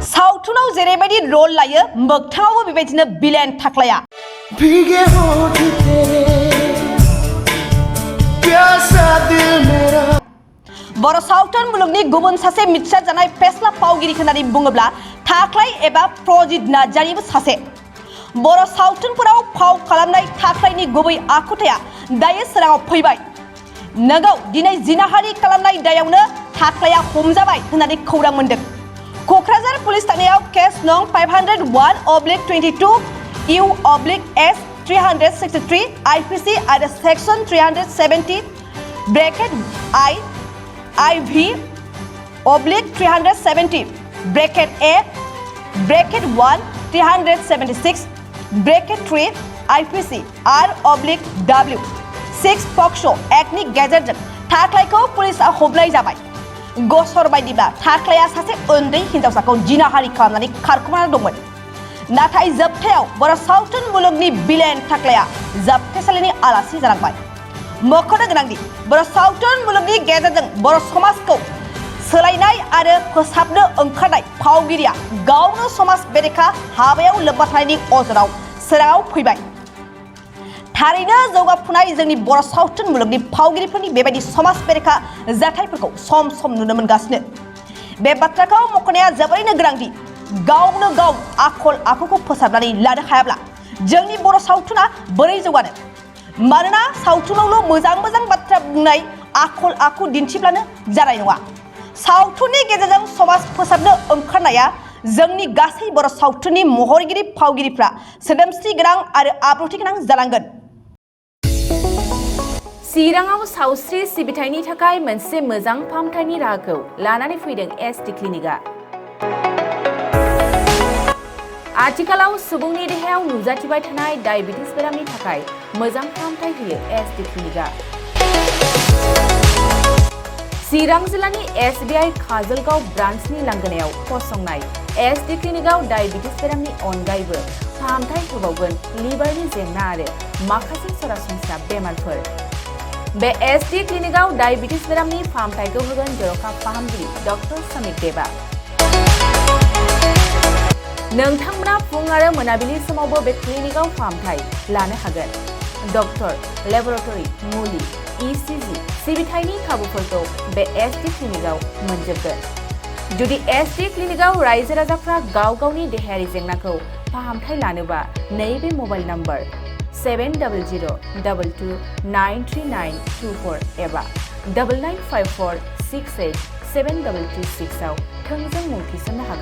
सावथुनाव जेरैबायदि रल लायो मोगथाङावबो बेबायदिनो बिलेन थाख्लाया बर' सावथुन मुलुगनि गुबुन सासे मिथिसार जानाय फेस्ला फावगिरि होननानै बुङोब्ला थाख्लाय एबा प्रजित नार्जारिबो सासे बर' सावथुनफोराव फाव खालामनाय थाख्लायनि गुबै आखुथाया दायो सोराङाव फैबाय नोंगौ दिनै जिनाहारि खालामनाय दायावनो थाख्लाया हमजाबाय होननानै खौरां मोन्दों क'क्राझार पुलिस थानायाव केस नं 501/22 U/S 363 IPC आरो section 370 bracket IV/370 bracket A bracket 1 376 bracket 3 IPC R/W 6 पक्सो एक्टनि गेजेरजों थाख्लायखौ पुलिसआ हमनाय जाबाय गसर बायदिब्ला थाख्लाया सासे उन्दै हिनजावसाखौ जिनाहारि खालामनानै खारखुमाना दंमोन नाथाय जोबथायाव बर' सावथुन मुलुगनि बिलेन थाख्लाया जोबथेसालिनि आलासि जालांबाय मख'नो गोनांदि बर' सावथुन मुलुगनि गेजेरजों बर' समाजखौ सोलायनाय आरो फोसाबनो ओंखारनाय फावगिरिया गावनो समाज बेरेखा हाबायाव लोब्बा थानायनि अजराव सोराङाव फैबाय थारैनो जौगाफुनाय जोंनि बर' सावथुन मुलुगनि फावगिरिफोरनि बेबायदि समाज बेरेखा जाथायफोरखौ सम सम नुनो मोनगासिनो बे बाथ्राखौ मख'नाया जोबोरैनो गोनांदि गावनो गाव आखल आखुखौ फोसाबनानै लानो हायाब्ला जोंनि बर' सावथुना बोरै जौगानो मानोना सावथुनावल' मोजां मोजां बाथ्रा बुंनाय आखल आखु दिन्थिब्लानो जानाय नङा सावथुननि गेजेरजों समाज फोसाबनो ओंखारनाया जोंनि गासै बर' सावथुननि महरगिरि फावगिरिफ्रा सोदोमस्रि गोनां आरो आब्रुथि गोनां जानांगोन चिराङाव सावस्रि सिबिथायनि थाखाय मोनसे मोजां फाहामथायनि राहाखौ लानानै फैदों SD क्लिनिकआ आथिखालाव सुबुंनि देहायाव नुजाथिबाय थानाय डायबिटिस बेरामनि थाखाय मोजां फाहामथाय होयो SD क्लिनिकआ चिरां जिल्लानि SBI काजलगाव ब्रान्चनि लांगोनायाव फसंनाय SD क्लिनिकआव डायबिटिस बेरामनि अनगायैबो फाहामथाय होबावगोन लिभारनि जेंना आरो माखासे सरासनस्रा बेमारफोर बे SD क्लिनिकआव डायबिटिस बेरामनि फाहामथायखौ होगोन जर'खा फाहामगिरि डक्टर समित देबा नोंथांमोना फुं आरो मोनाबिलि समावबो बे क्लिनिकआव फाहामथाय लानो हागोन डक्टर लेबरेटरि मुलि ECG सिबिथायनि खाबुफोरखौ बे SD क्लिनिकआव मोनजोबगोन जुदि SD क्लिनिकआव रायजो राजाफ्रा गाव गावनि देहायारि जेंनाखौ फाहामथाय लानोबा नैबे मबाइल नम्बर 7002293924 एबा 9954687226 आव थोंजों मुं थिसननो हागोन